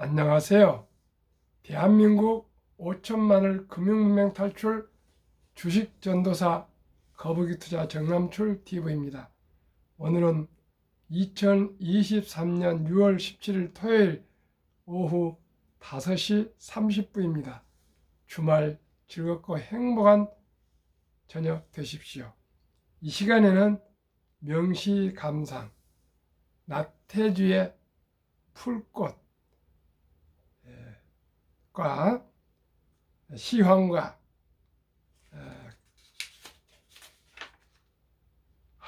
안녕하세요. 대한민국 5천만을 금융문맹 탈출 주식전도사 거북이투자 정남출 TV입니다. 오늘은 2023년 6월 17일 토요일 오후 5시 30분입니다. 주말 즐겁고 행복한 저녁 되십시오. 이 시간에는 명시감상, 나태주의 풀꽃 과 시황과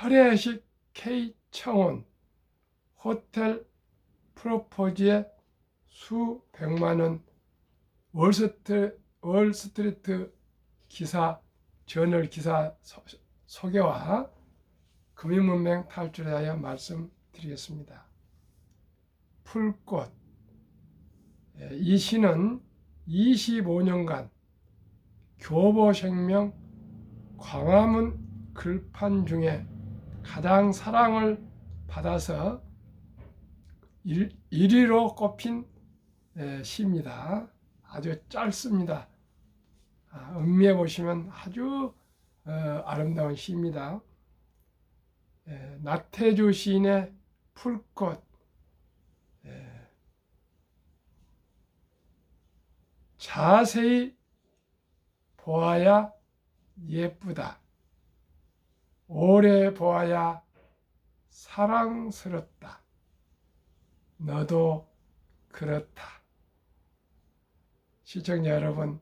허례식 K청원 호텔 프로포즈의 수백만원 월스트리트 기사 저널 기사 소개와 금융문맹 탈출에 대하여 말씀드리겠습니다. 풀꽃, 이 시는 25년간 교보생명 광화문 글판 중에 가장 사랑을 받아서 1위로 꼽힌 시입니다. 아주 짧습니다. 음미해 보시면 아주 아름다운 시입니다. 나태주 시인의 풀꽃, 자세히 보아야 예쁘다. 오래 보아야 사랑스럽다. 너도 그렇다. 시청자 여러분,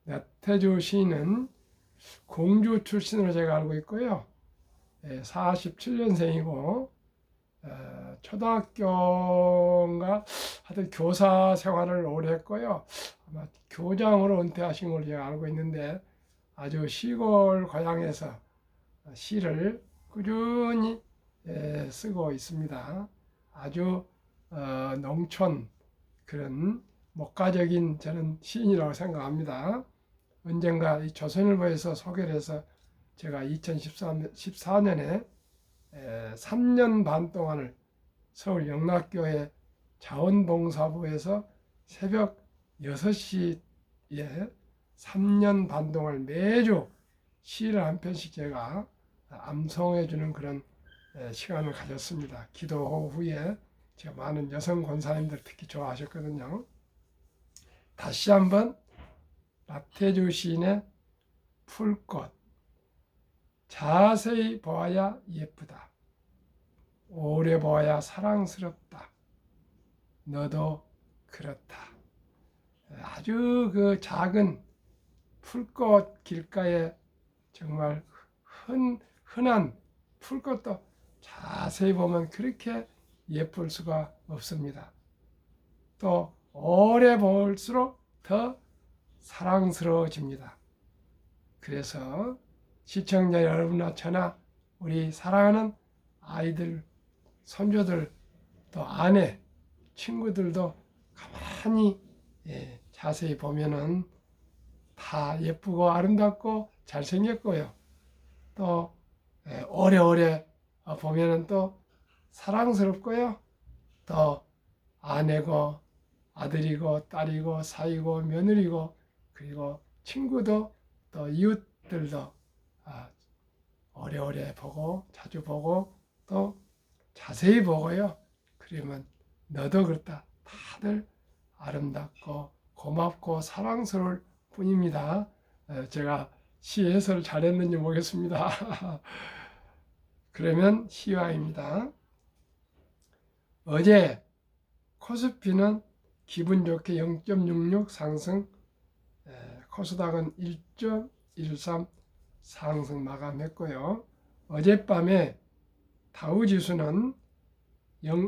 나태주 시인은 공주 출신으로 제가 알고 있고요. 47년생이고 초등학교인가 하여튼 교사 생활을 오래 했고요. 아마 교장으로 은퇴하신 걸로 제가 알고 있는데 아주 시골 고향에서 시를 꾸준히 쓰고 있습니다. 아주 농촌 그런 목가적인 저는 시인이라고 생각합니다. 언젠가 이 조선일보에서 소개를 해서 제가 2014년에 3년 반 동안을 서울 영락교회 자원봉사부에서 새벽 6시에 3년 반 동안 매주 시를 한 편씩 제가 암송해 주는 그런 시간을 가졌습니다. 기도 후에 제가 많은 여성 권사님들 특히 좋아하셨거든요. 다시 한번 나태주 시인의 풀꽃, 자세히 보아야 예쁘다. 오래 보아야 사랑스럽다. 너도 그렇다. 아주 그 작은 풀꽃 길가에 정말 흔한 풀꽃도 자세히 보면 그렇게 예쁠 수가 없습니다. 또 오래 볼수록 더 사랑스러워집니다. 그래서 시청자 여러분과 저나 우리 사랑하는 아이들, 손주들, 또 아내, 친구들도 가만히 자세히 보면은 다 예쁘고 아름답고 잘생겼고요. 또 오래오래 보면은 또 사랑스럽고요. 또 아내고 아들이고 딸이고 사이고 며느리고 그리고 친구도 또 이웃들도 오래오래 보고 자주 보고 또 자세히 보고요. 그러면 너도 그렇다. 다들 아름답고 고맙고 사랑스러울 뿐입니다. 제가 시 해설을 잘했는지 모르겠습니다. 그러면 시화입니다. 어제 코스피는 기분 좋게 0.66 상승, 코스닥은 1.13 상승 마감했고요. 어젯밤에 다우지수는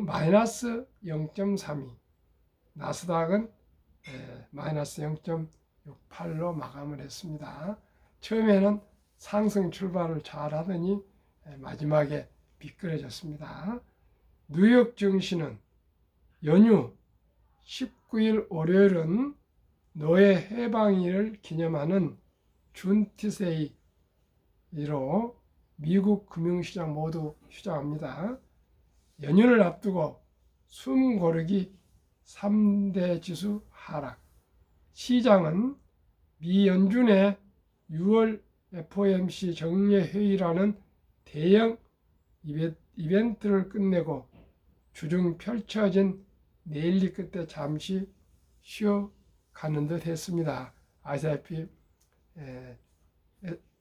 마이너스 0.32, 나스닥은 마이너스 0.68로 마감을 했습니다. 처음에는 상승 출발을 잘 하더니 마지막에 미끄러졌습니다. 뉴욕 증시는 연휴 19일 월요일은 노예 해방일을 기념하는 준티세이로 미국 금융시장 모두 휴장합니다. 연휴를 앞두고 숨 고르기 3대 지수 하락. 시장은 미 연준의 6월 FOMC 정례회의라는 대형 이벤트를 끝내고 주중 펼쳐진 내일리 끝에 잠시 쉬어가는 듯 했습니다. 아시다시피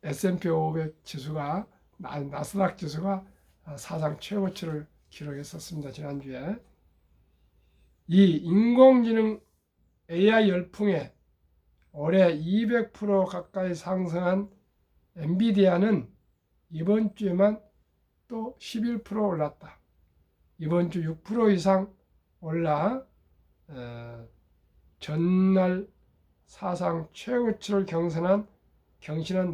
S&P 500 지수가 나스닥 지수가 사상 최고치를 기록했었습니다. 지난주에. 이 인공지능 AI 열풍에 올해 200% 가까이 상승한 엔비디아는 이번 주에만 또 11% 올랐다. 이번 주 6% 이상 올라 전날 사상 최고치를 경신한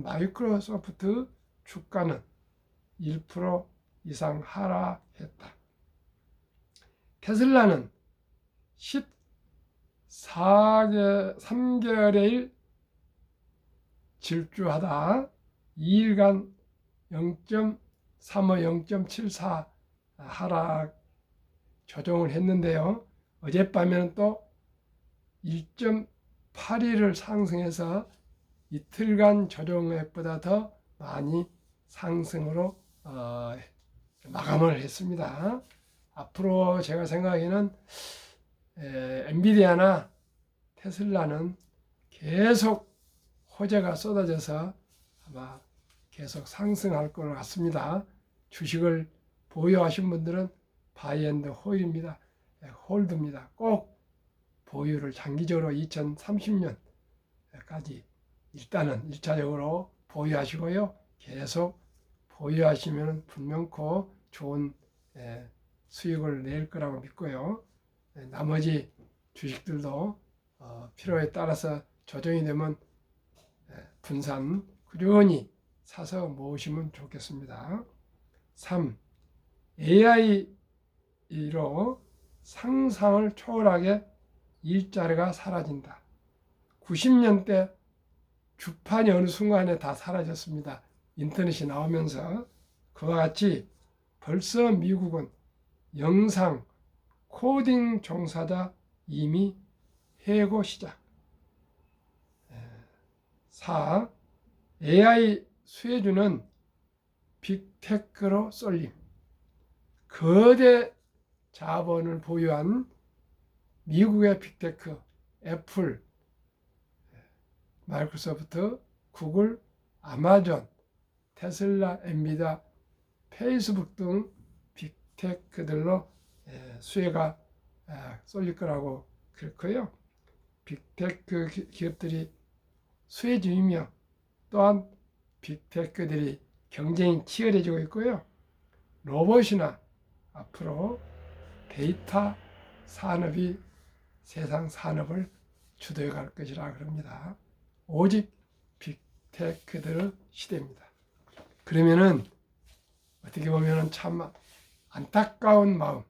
마이크로소프트 주가는 1% 이상 하락했다. 테슬라는 3개월의 질주하다 2일간 0.35, 0.74 하락 조정을 했는데요. 어젯밤에는 또 1.81을 상승해서 이틀간 조정액보다 더 많이 상승으로 마감을 했습니다. 앞으로 제가 생각에는 엔비디아나 테슬라는 계속 호재가 쏟아져서 아마 계속 상승할 것 같습니다. 주식을 보유하신 분들은 바이앤드 홀드입니다. 홀드입니다. 꼭 보유를 장기적으로 2030년까지 일단은 1차적으로 보유하시고요. 계속 보유하시면 분명코 좋은 수익을 낼 거라고 믿고요. 나머지 주식들도 필요에 따라서 조정이 되면 분산 꾸준히 사서 모으시면 좋겠습니다. 3. AI로 상상을 초월하게 일자리가 사라진다. 90년대 주판이 어느 순간에 다 사라졌습니다. 인터넷이 나오면서 그와 같이 벌써 미국은 영상 코딩 종사자 이미 해고 시작. 4. AI 수혜주는 빅테크로 쏠림. 거대 자본을 보유한 미국의 빅테크, 애플, 마이크로소프트, 구글, 아마존, 테슬라, 엔비디아, 페이스북 등 빅테크들로 수혜가 쏠릴 거라고 그렇고요. 빅테크 기업들이 수혜주이며 또한 빅테크들이 경쟁이 치열해지고 있고요. 로봇이나 앞으로 데이터 산업이 세상 산업을 주도해 갈 것이라 그럽니다. 오직 빅테크들의 시대입니다. 그러면은 어떻게 보면은 참 안타까운 마음.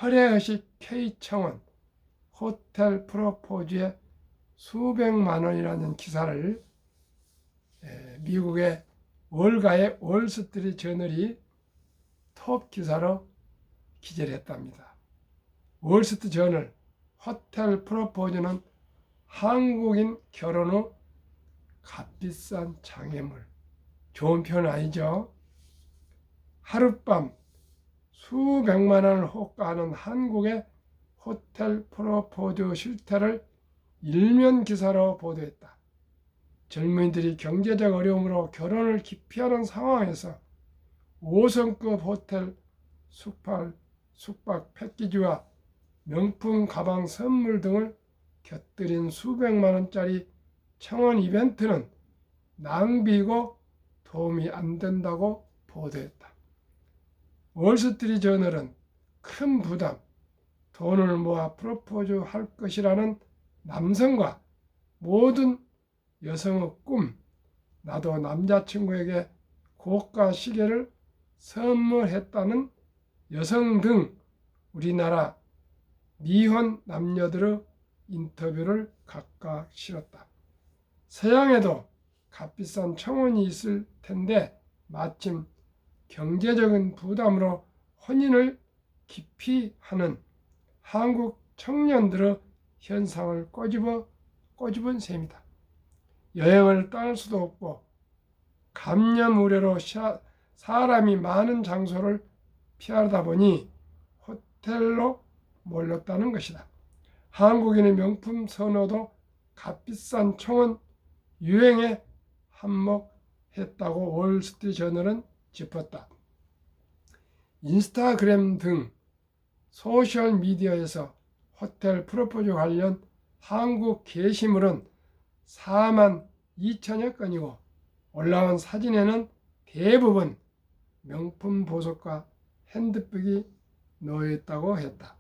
허례허식 K청원 호텔 프로포즈에 수백만 원이라는 기사를 미국의 월가의 월스트리트 저널이 톱 기사로 기재를 했답니다. 월스트리트 저널 호텔 프로포즈는 한국인 결혼 후 값비싼 장애물. 좋은 표현 아니죠? 하룻밤 수백만 원을 호가하는 한국의 호텔 프로포즈 실태를 일면 기사로 보도했다. 젊은이들이 경제적 어려움으로 결혼을 기피하는 상황에서 5성급 호텔 숙박 패키지와 명품 가방 선물 등을 곁들인 수백만 원짜리 청원 이벤트는 낭비이고 도움이 안 된다고 보도했다. 월스트리트 저널은 큰 부담, 돈을 모아 프로포즈 할 것이라는 남성과 모든 여성의 꿈, 나도 남자친구에게 고가 시계를 선물했다는 여성 등 우리나라 미혼 남녀들의 인터뷰를 각각 실었다. 서양에도 값비싼 청혼이 있을 텐데 마침 경제적인 부담으로 혼인을 기피하는 한국 청년들의 현상을 꼬집은 셈이다. 여행을 떠날 수도 없고 감염 우려로 사람이 많은 장소를 피하다 보니 호텔로 몰렸다는 것이다. 한국인의 명품 선호도 값비싼 청원 유행에 한몫했다고 월스트리트저널은 짚었다. 인스타그램 등 소셜미디어에서 호텔 프로포즈 관련 한국 게시물은 4만 2천여 건이고 올라온 사진에는 대부분 명품 보석과 핸드백이 놓여있다고 했다.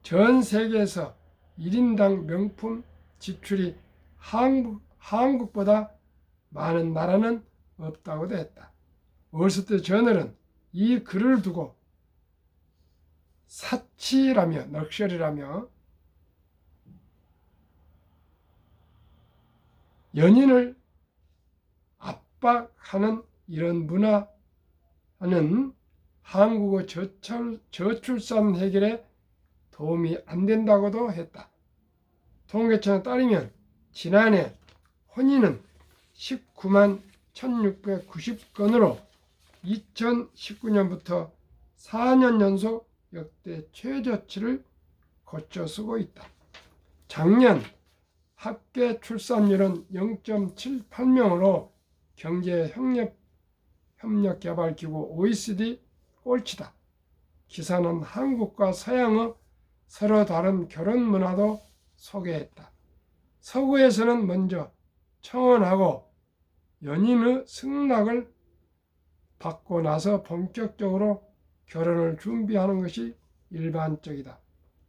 전 세계에서 1인당 명품 지출이 한국보다 많은 나라는 없다고도 했다. 월스트리트저널은 이 글을 두고 사치라며 럭셔리라며 연인을 압박하는 이런 문화는 한국의 저출산 해결에 도움이 안 된다고도 했다. 통계청에 따르면 지난해 혼인은 19만 1690건으로 2019년부터 4년 연속 역대 최저치를 거쳐서고 있다. 작년 합계 출산율은 0.78명으로 경제협력개발기구 OECD 꼴찌다. 기사는 한국과 서양의 서로 다른 결혼 문화도 소개했다. 서구에서는 먼저 청혼하고 연인의 승낙을 받고 나서 본격적으로 결혼을 준비하는 것이 일반적이다.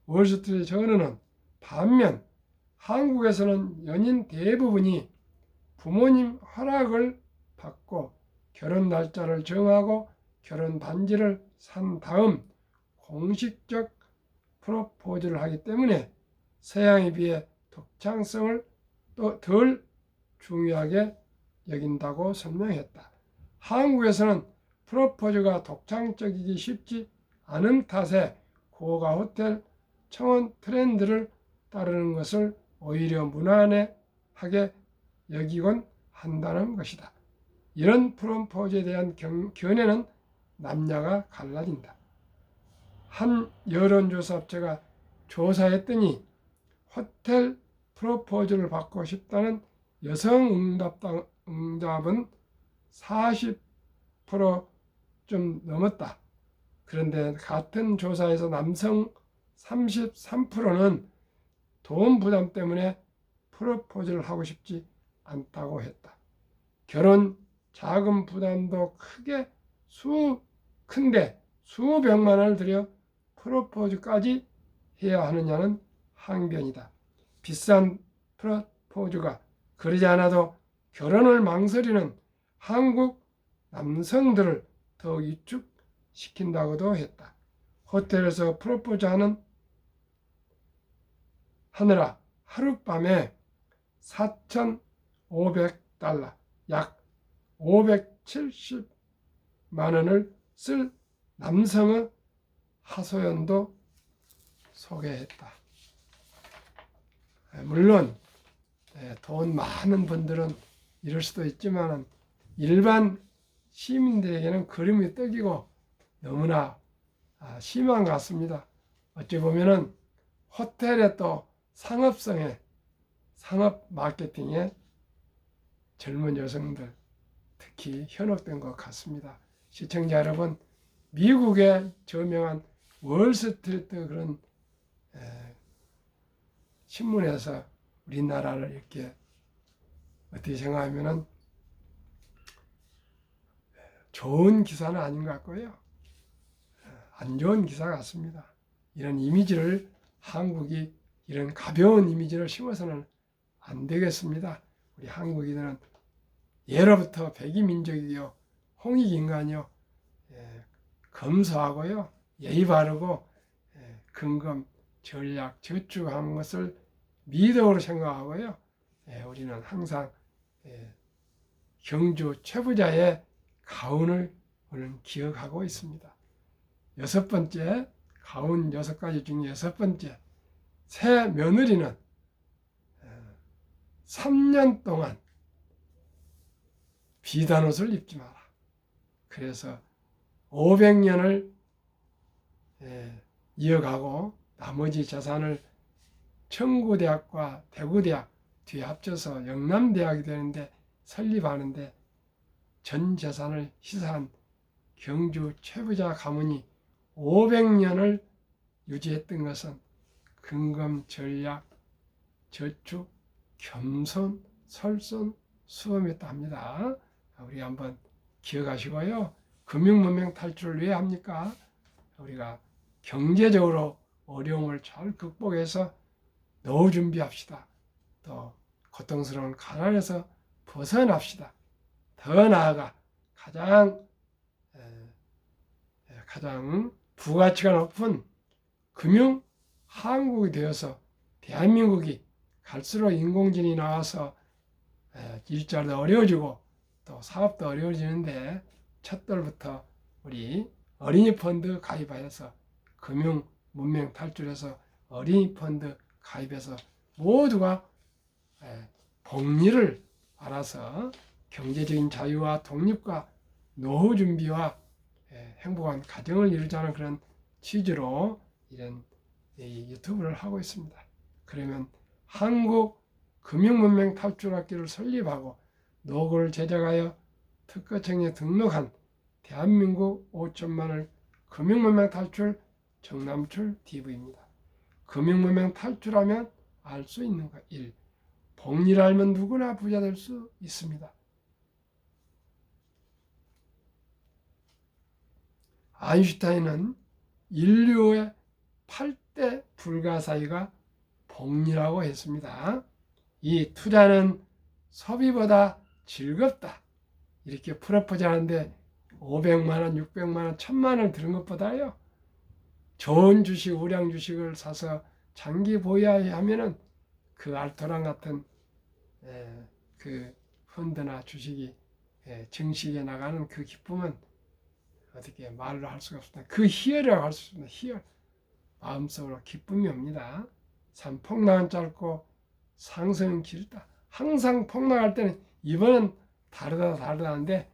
월스트리트저널은 반면 한국에서는 연인 대부분이 부모님 허락을 받고 결혼 날짜를 정하고 결혼 반지를 산 다음 공식적 프로포즈를 하기 때문에 서양에 비해 독창성을 또 덜 중요하게 여긴다고 설명했다. 한국에서는 프로포즈가 독창적이기 쉽지 않은 탓에 고가 호텔 청혼 트렌드를 따르는 것을 오히려 무난하게 여기곤 한다는 것이다. 이런 프로포즈에 대한 견해는 남녀가 갈라진다. 한 여론조사 업체가 조사했더니 호텔 프로포즈를 받고 싶다는 여성 응답은 40%좀 넘었다. 그런데 같은 조사에서 남성 33%는 돈 부담 때문에 프로포즈를 하고 싶지 않다고 했다. 결혼 자금 부담도 큰데 수백만 원을 들여 프로포즈까지 해야 하느냐는 항변이다. 비싼 프로포즈가 그러지 않아도 결혼을 망설이는 한국 남성들을 더욱 위축시킨다고도 했다. 호텔에서 프로포즈 하느라 하룻밤에 $4,500, 약 570만 원을 쓸 남성의 하소연도 소개했다. 물론 돈 많은 분들은 이럴 수도 있지만 일반 시민들에게는 그림이 떡이고 너무나 심한 것 같습니다. 어찌 보면은 호텔의 또 상업성에 상업 마케팅에 젊은 여성들 특히 현혹된 것 같습니다. 시청자 여러분, 미국의 저명한 월스트리트 그런 신문에서 우리나라를 이렇게 어떻게 생각하면은 좋은 기사는 아닌 것 같고요. 안 좋은 기사 같습니다. 이런 이미지를 한국이 이런 가벼운 이미지를 심어서는 안 되겠습니다. 우리 한국인은 예로부터 백이민족이요, 홍익인간이요, 검소하고요, 예의 바르고 근검, 전략, 저축하는 것을 미덕으로 생각하고요. 우리는 항상 경주 최부자의 가훈을 우리는 기억하고 있습니다. 6번째, 가훈 6가지 중에 6번째, 새 며느리는 3년 동안 비단 옷을 입지 마라. 그래서 500년을 이어가고 나머지 재산을 청구대학과 대구대학 뒤에 합쳐서 영남대학이 되는데 설립하는데 전 재산을 희사한 경주 최부자 가문이 500년을 유지했던 것은 근검, 전략, 저축, 겸손, 설손, 수험이었다 합니다. 우리 한번 기억하시고요. 금융문명 탈출을 왜 합니까? 우리가 경제적으로 어려움을 잘 극복해서 노후 준비합시다. 또 고통스러운 가난에서 벗어납시다. 더 나아가 가장 부가치가 높은 금융 한국이 되어서 대한민국이 갈수록 인공지능이 나와서 일자리도 어려워지고 또 사업도 어려워지는데 첫돌부터 우리 어린이 펀드 가입하여서 금융 문명 탈출해서 어린이 펀드 가입해서 모두가 복리를 알아서 경제적인 자유와 독립과 노후 준비와 행복한 가정을 이루자는 그런 취지로 이런 유튜브를 하고 있습니다. 그러면 한국 금융문명 탈출학교를 설립하고 노고를 제작하여 특허청에 등록한 대한민국 5천만을 금융문명 탈출 정남출 TV입니다. 금융문명 탈출하면 알 수 있는 것 1. 복리를 알면 누구나 부자 될 수 있습니다. 아인슈타인은 인류의 8대 불가사의가 복리라고 했습니다. 이 투자는 소비보다 즐겁다. 이렇게 프로포즈하는데 500만 원, 600만 원, 1000만 원 들은 것보다요. 좋은 주식, 우량 주식을 사서 장기 보유하면은 그 알토란 같은 그 펀드나 주식이 증식에 나가는 그 기쁨은 어떻게 말로 할 수가 없습니다. 그 희열이라고 할 수 있습니다. 희열. 마음속으로 기쁨이 옵니다. 참 폭락은 짧고 상승은 길다. 항상 폭락할 때는 이번은 다르다는데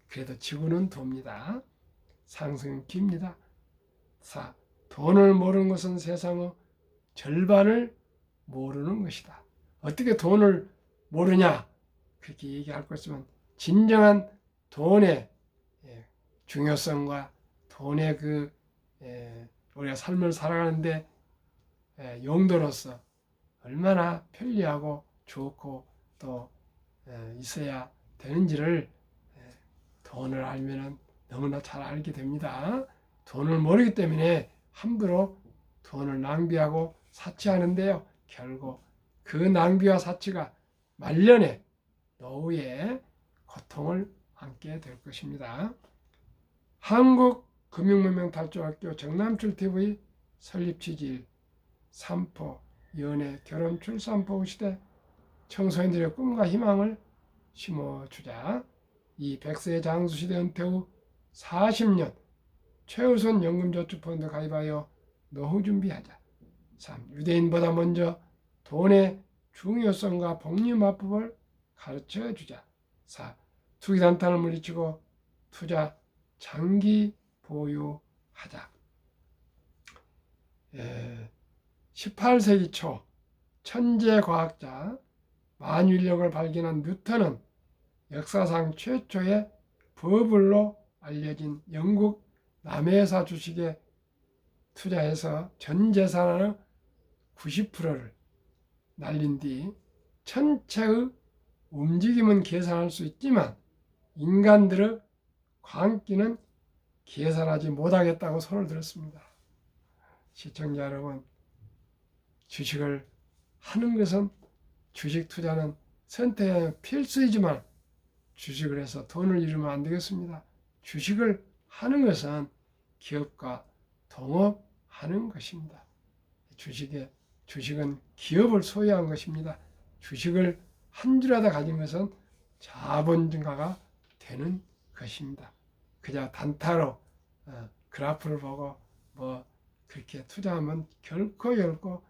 그래도 지구는 돕니다. 상승은 깁니다. 4. 돈을 모르는 것은 세상의 절반을 모르는 것이다. 어떻게 돈을 모르냐? 그렇게 얘기할 것 있으면 진정한 돈의 중요성과 돈의 우리가 삶을 살아가는데 용도로서 얼마나 편리하고 좋고 또 있어야 되는지를 돈을 알면은 너무나 잘 알게 됩니다. 돈을 모르기 때문에 함부로 돈을 낭비하고 사치하는데요. 결국 그 낭비와 사치가 말년에 노후에 고통을 안게 될 것입니다. 한국금융문명 탈출학교 정남출TV 설립 취지 3포 연애, 결혼, 출산, 보호 시대 청소년들의 꿈과 희망을 심어주자. 2. 100세 장수시대 은퇴 후 40년 최우선 연금저축펀드 가입하여 노후 준비하자. 3. 유대인보다 먼저 돈의 중요성과 복리마법을 가르쳐주자. 4. 투기단탄을 물리치고 투자 장기 보유하자. 18세기 초 천재 과학자 만유인력을 발견한 뉴턴은 역사상 최초의 버블로 알려진 영국 남해사 주식에 투자해서 전 재산의 90%를 날린 뒤 천체의 움직임은 계산할 수 있지만 인간들의 광기는 계산하지 못하겠다고 손을 들었습니다. 시청자 여러분, 주식을 하는 것은 주식 투자는 선택의 필수이지만 주식을 해서 돈을 잃으면 안 되겠습니다. 주식을 하는 것은 기업과 동업하는 것입니다. 주식은 기업을 소유한 것입니다. 주식을 한 주라도 가진 것은 자본 증가가 되는 것입니다. 그냥 단타로 그래프를 보고 그렇게 투자하면 결코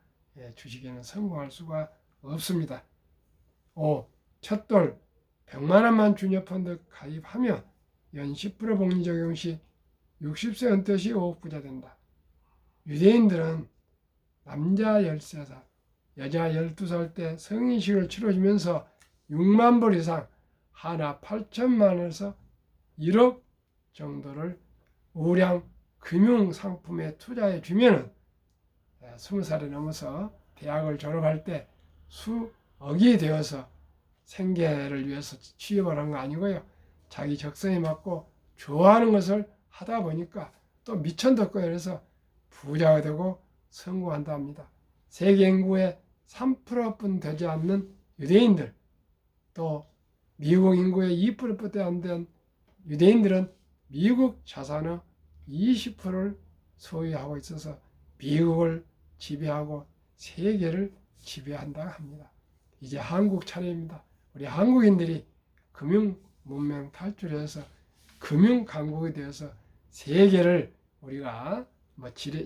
주식에는 성공할 수가 없습니다. 5. 첫돌 100만 원만 주녀 펀드 가입하면 연 10% 복리 적용 시 60세 은퇴 시 5억 부자 된다. 유대인들은 남자 13살, 여자 12살 때 성인식을 치러주면서 6만 불 이상 하나 8천만 원에서 1억 정도를 우량 금융상품에 투자해 주면은 20살이 넘어서 대학을 졸업할 때 수억이 되어서 생계를 위해서 취업을 한 거 아니고요. 자기 적성에 맞고 좋아하는 것을 하다 보니까 또 미천덕고 그래서 부자가 되고 성공한다 합니다. 세계 인구의 3%뿐 되지 않는 유대인들, 또 미국 인구의 2%뿐 안 된 유대인들은 미국 자산의 20%를 소유하고 있어서 미국을 지배하고 세계를 지배한다 합니다. 이제 한국 차례입니다. 우리 한국인들이 금융 문명 탈출해서 금융 강국이 되어서 세계를 우리가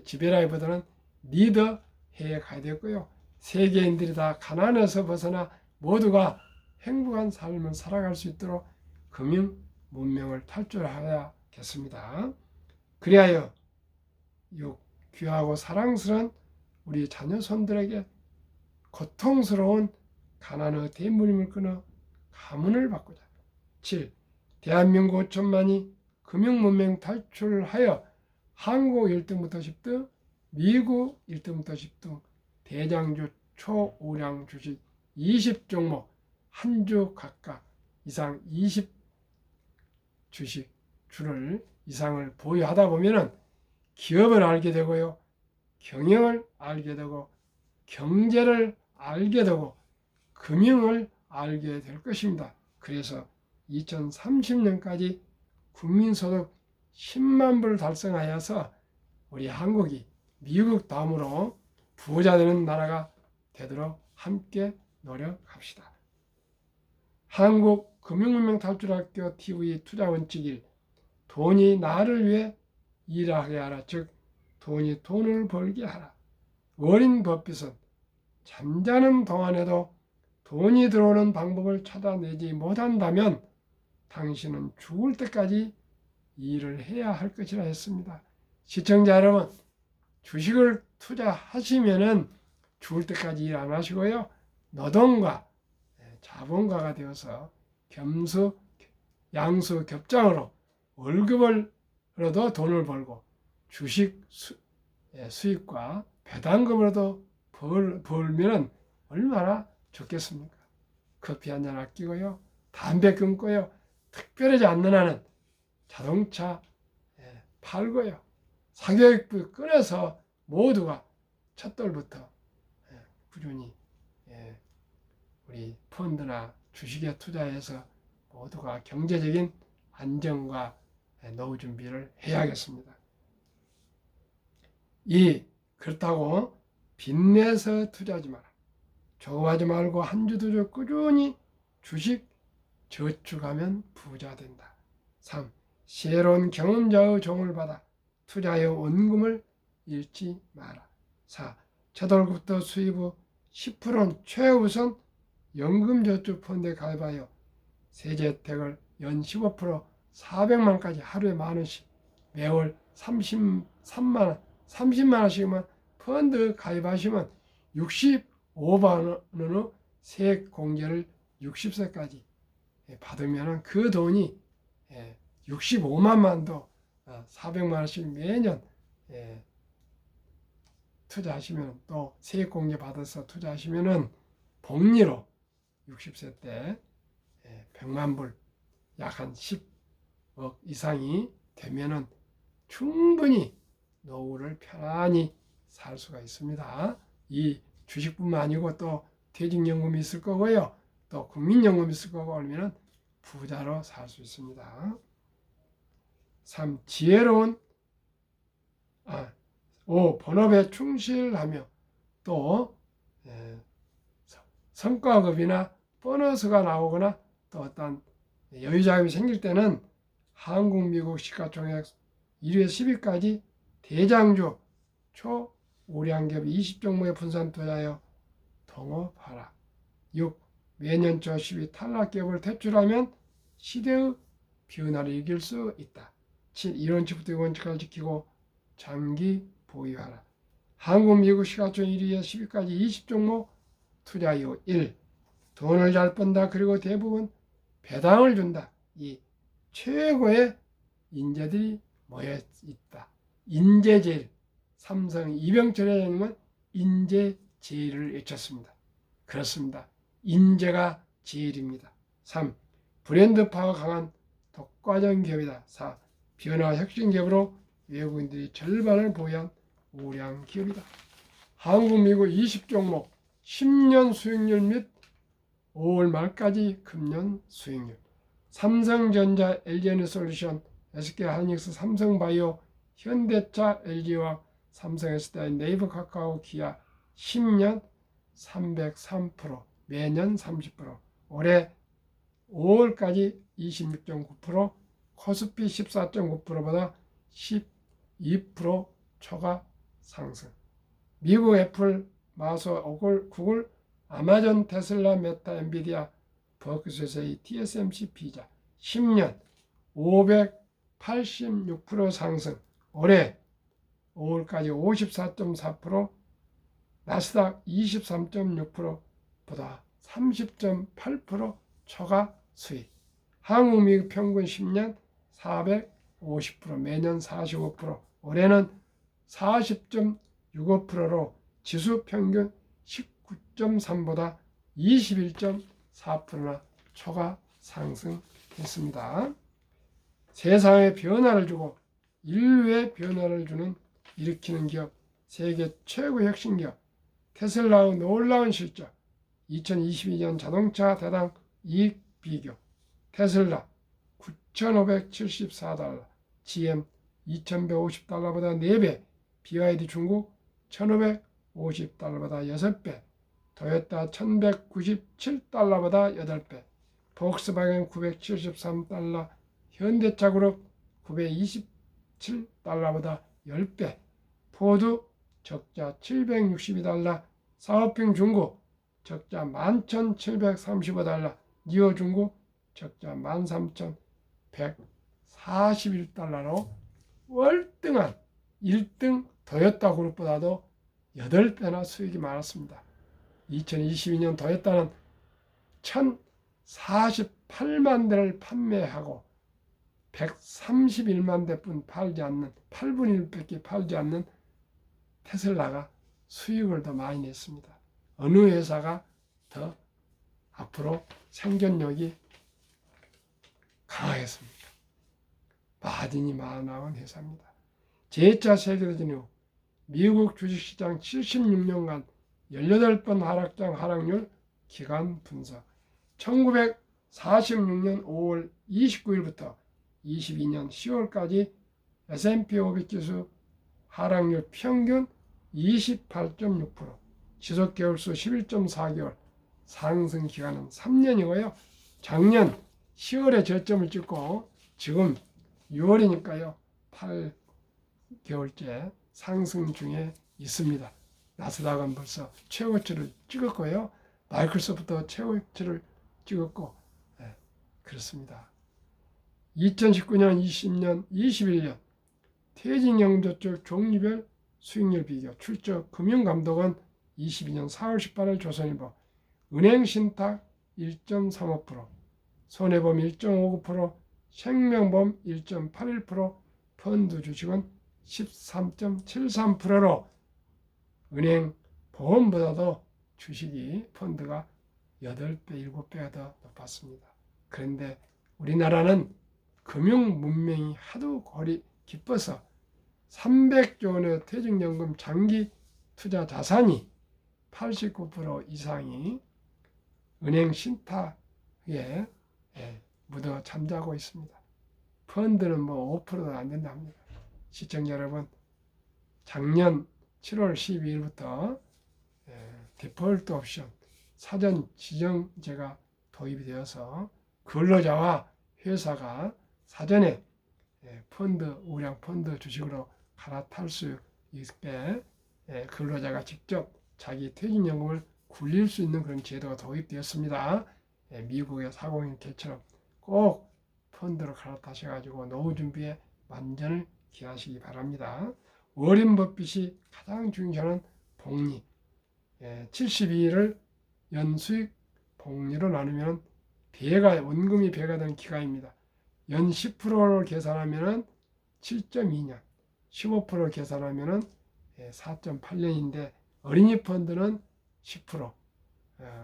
지배라기보다는 리더해 가야 되고요. 세계인들이 다 가난에서 벗어나 모두가 행복한 삶을 살아갈 수 있도록 금융 문명을 탈출해야겠습니다. 그리하여 귀하고 사랑스러운 우리 자녀손들에게 고통스러운 가난의 대물림을 끊어 가문을 바꾸자. 7. 대한민국 5천만이 금융문명 탈출하여 한국 1등부터 10등, 미국 1등부터 10등, 대장주 초우량 주식 20종목 한 주 각각 이상 20 주식 주를 이상을 보유하다 보면은 기업을 알게 되고요. 경영을 알게 되고 경제를 알게 되고 금융을 알게 될 것입니다. 그래서 2030년까지 국민소득 10만 불 달성하여서 우리 한국이 미국 다음으로 부자 되는 나라가 되도록 함께 노력합시다. 한국금융문명탈출학교 TV 투자원칙 1. 돈이 나를 위해 일하게 하라. 즉 돈이 돈을 벌게 하라. 워린 버핏은 잠자는 동안에도 돈이 들어오는 방법을 찾아내지 못한다면 당신은 죽을 때까지 일을 해야 할 것이라 했습니다. 시청자 여러분, 주식을 투자하시면은 죽을 때까지 일 안 하시고요. 노동과 자본가가 되어서 양수 겹장으로 월급으로도 돈을 벌고 주식 수익과 배당금으로도 벌면 얼마나 좋겠습니까? 커피 한잔 아끼고요. 담배 끊고요. 특별하지 않는 한은 자동차 팔고요. 사교육비 끊어서 모두가 첫돌부터 꾸준히 우리 펀드나 주식에 투자해서 모두가 경제적인 안정과 노후 준비를 해야겠습니다. 2. 그렇다고 빚내서 투자하지 마라. 조급하지 말고 한 주 두 주 꾸준히 주식 저축하면 부자 된다. 3. 새로운 경험자의 종을 받아 투자의 원금을 잃지 마라. 4. 첫 월급부터 수입 후 10%는 최우선 연금저축펀드에 가입하여 세제 혜택을 연 15% 400만까지 하루에 만원씩 매월 30만원씩만 펀드 가입하시면 65만 원의 세액 공제를 60세까지 받으면 그 돈이 65만만도 400만 원씩 매년 투자하시면 또 세액 공제 받아서 투자하시면은 복리로 60세 때 100만 불 약 한 10억 이상이 되면은 충분히 노후를 편안히 살 수가 있습니다. 이 주식뿐만 아니고 또 퇴직연금이 있을 거고요. 또 국민연금이 있을 거고 하면 부자로 살 수 있습니다. 3. 지혜로운 5. 본업에 충실하며 또 성과급이나 보너스가 나오거나 또 어떤 여유자금이 생길 때는 한국, 미국 시가총액 1위에서 10위까지 대장주 우량기업 20종목에 분산 투자하여 동업하라. 6. 매년 저 시위 탈락기업을 퇴출하면 시대의 변화를 이길 수 있다. 7. 이원칙부터 원칙을 지키고 장기 보유하라. 한국, 미국 시가총 1위에 10위까지 20종목 투자 이후 1. 돈을 잘 번다. 그리고 대부분 배당을 준다. 2. 최고의 인재들이 모여 있다. 인재제일. 삼성 이병철 회장님은 인재제일을 외쳤습니다. 그렇습니다. 인재가 제일입니다. 3. 브랜드파가 강한 독과점 기업이다. 4. 변화 혁신 기업으로 외국인들이 절반을 보유한 우량 기업이다. 한국, 미국 20종목 10년 수익률 및 5월 말까지 금년 수익률. 삼성전자, LG에너솔루션, SK하이닉스, 삼성바이오, 현대차, LG화학, 삼성에스다이, 네이버, 카카오, 기아 10년 303%, 매년 30%, 올해 5월까지 26.9%, 코스피 14.9%보다 12% 초과 상승. 미국 애플, 마소, 구글, 아마존, 테슬라, 메타, 엔비디아, 버크셔스의 TSMC, 피자 10년 586% 상승. 올해 5월까지 54.4%, 나스닥 23.6%보다 30.8% 초과 수익. 한국, 미국 평균 10년 450%, 매년 45%, 올해는 40.65%로 지수 평균 19.3보다 21.4%나 초과 상승했습니다. 세상에 변화를 주고 인류에 변화를 일으키는 기업, 세계 최고 혁신 기업, 테슬라의 놀라운 실적, 2022년 자동차 대당 이익 비교, 테슬라 9,574달러, GM 2,150달러보다 4배, BYD 중국 1,550달러보다 6배, 토요타 1,197달러보다 8배, 폭스바겐 973달러, 현대차 그룹 927달러보다 10배, 포드 적자 762달러, 사업핑 중국 적자 11,735달러, 니오 중국 적자 13,141달러로 월등한 1등 토요타 그룹보다도 8배나 수익이 많았습니다. 2022년 토요타는 1,048만 대를 판매하고 131만 대뿐 팔지 않는 8분의 1밖에 팔지 않는 테슬라가 수익을 더 많이 냈습니다. 어느 회사가 더 앞으로 생존력이 강하겠습니까? 마진이 많아온 회사입니다. 제2차 세계대전 후 미국 주식시장 76년간 18번 하락장 하락률 기간 분석. 1946년 5월 29일부터 22년 10월까지 S&P 500 지수 하락률 평균 28.6%, 지속 개월수 11.4개월, 상승 기간은 3년이고요. 작년 10월에 저점을 찍고 지금 6월이니까요. 8개월째 상승 중에 있습니다. 나스닥은 벌써 최고치를 찍었고요. 마이크로소프트 최고치를 찍었고, 네, 그렇습니다. 2019년, 20년, 21년 퇴직연금저축 종류별 수익률 비교. 출처 금융감독원 22년 4월 18일 조선일보. 은행신탁 1.35%, 손해보험 1.59%, 생명보험 1.81%, 펀드 주식은 13.73%로 은행 보험보다도 주식이 펀드가 8배, 7배가 더 높았습니다. 그런데 우리나라는 금융 문명이 하도 깊어서 300조 원의 퇴직연금 장기 투자 자산이 89% 이상이 은행 신탁에 묻어 잠자고 있습니다. 펀드는 뭐 5%도 안 된답니다. 시청자 여러분, 작년 7월 12일부터 디폴트 옵션 사전 지정제가 도입이 되어서 근로자와 회사가 사전에 펀드, 우량 펀드 주식으로 갈아탈 수 있게 근로자가 직접 자기 퇴직연금을 굴릴 수 있는 그런 제도가 도입되었습니다. 미국의 401k처럼 꼭 펀드로 갈아타셔가지고 노후 준비에 만전을 기하시기 바랍니다. 워렌 버핏이 가장 중시하는 복리, 72일을 연수익 복리로 나누면 원금이 배가 되는 기간입니다. 연 10%를 계산하면 7.2년, 15% 계산하면 4.8년인데 어린이 펀드는 10%,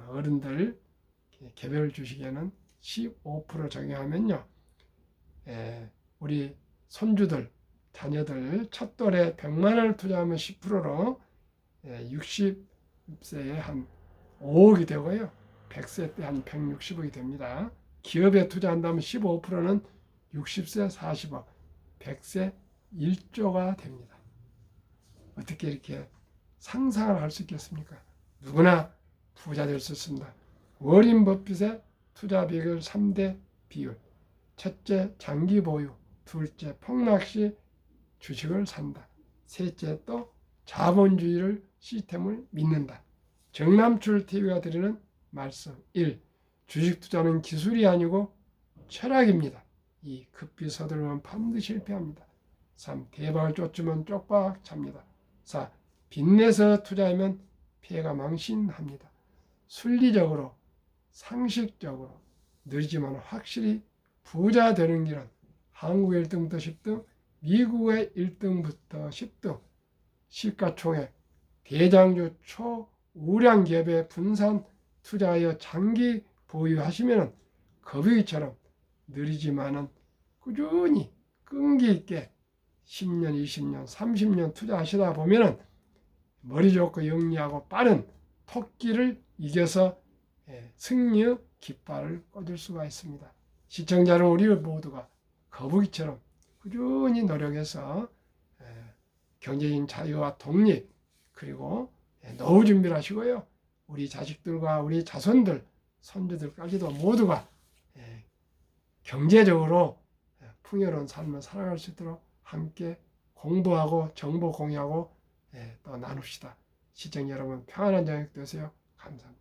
어른들 개별 주식에는 15% 적용하면요, 우리 손주들, 자녀들 첫 돌에 100만 원을 투자하면 10%로 60세에 한 5억이 되고요, 100세 때 한 160억이 됩니다. 기업에 투자한다면 15%는 60세 40억, 100세 1조가 됩니다. 어떻게 이렇게 상상을 할 수 있겠습니까? 누구나 부자 될 수 있습니다. 워렌 버핏의 투자 비결 3대 비율. 첫째, 장기 보유. 둘째, 폭락시 주식을 산다. 셋째, 또 자본주의를 시스템을 믿는다. 정남출 TV가 드리는 말씀 1. 주식 투자는 기술이 아니고 철학입니다. 2. 급히 서두르면 반드시 실패합니다. 3. 대박을 쫓으면 쪽박 찹니다. 4. 빚내서 투자하면 피해가 망신합니다. 순리적으로, 상식적으로, 느리지만 확실히 부자 되는 길은 한국의 1등부터 10등, 미국의 1등부터 10등, 시가총액, 대장주 초우량 기업에 분산 투자하여 장기 보유하시면 거북이처럼 느리지만은 꾸준히 끈기 있게 10년, 20년, 30년 투자하시다 보면은 머리 좋고 영리하고 빠른 토끼를 이겨서 승리의 깃발을 꽂을 수가 있습니다. 시청자는 우리 모두가 거북이처럼 꾸준히 노력해서 경제적인 자유와 독립, 그리고 노후 준비를 하시고요, 우리 자식들과 우리 자손들, 손주들까지도 모두가 경제적으로 풍요로운 삶을 살아갈 수 있도록 함께 공부하고 정보 공유하고 또 나눕시다. 시청자 여러분, 평안한 저녁 되세요. 감사합니다.